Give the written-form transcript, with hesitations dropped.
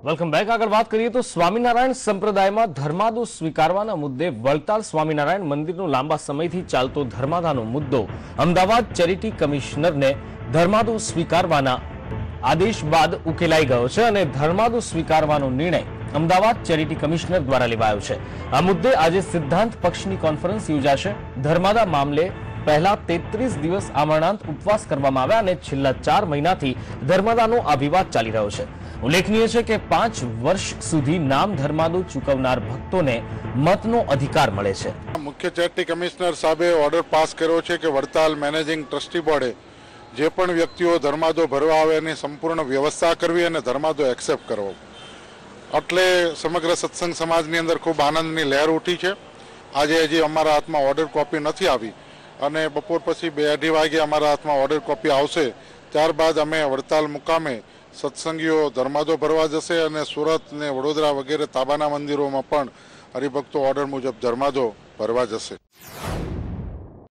Welcome back. આગળ વાત કરીએ તો સ્વામિનારાયણ સંપ્રદાયમાં ધર્માદો સ્વીકારવાના મુદ્દે વડતાલ સ્વામિનારાયણ મંદિરનો લાંબા સમયથી ચાલતો ધર્માદાનો મુદ્દો અમદાવાદ ચેરિટી કમિશનરને ધર્માદો સ્વીકારવાના આદેશ બાદ ઉકેલાઈ ગયો છે અને ધર્માદો સ્વીકારવાનો નિર્ણય અમદાવાદ ચેરિટી કમિશનર દ્વારા લેવાયો છે। આ મુદ્દે આજે સિદ્ધાંત પક્ષની કોન્ફરન્સ યોજાશે। ધર્માદા મામલે પહેલા 33 દિવસ આમરણાંત ઉપવાસ કરવામાં આવ્યા અને છેલ્લા 4 મહિનાથી ધર્માદાનો આ વિવાદ ચાલી રહ્યો છે। ઉલ્લેખનીય છે કે 5 વર્ષ સુધી નામ ધર્માદો ચૂકવનાર ભક્તોને મતનો અધિકાર મળે છે। મુખ્ય ચેરિટી કમિશનર સાહેબે ઓર્ડર પાસ કર્યો છે કે વડતાલ મેનેજિંગ ટ્રસ્ટી બોર્ડે જે પણ વ્યક્તિઓ ધર્માદો ભરવા આવે એની સંપૂર્ણ વ્યવસ્થા કરવી અને ધર્માદો એક્સેપ્ટ કરવો। એટલે સમગ્ર સત્સંગ સમાજની અંદર ખૂબ આનંદની લહેર ઉઠી છે। આજે હજી અમારા હાથમાં ઓર્ડર કોપી નથી આવી અને બપોર પછી 2-2:30 વાગે અમારા હાથમાં ઓર્ડર કોપી આવશે। ત્યારબાદ અમે વડતાલ મુકામે સત્સંગીઓ ધર્માદો ભરવા જશે અને સુરત ને વડોદરા વગેરે તાબાના મંદિરોમાં પણ હરિભક્તો ઓર્ડર મુજબ ધર્માદો ભરવા જશે।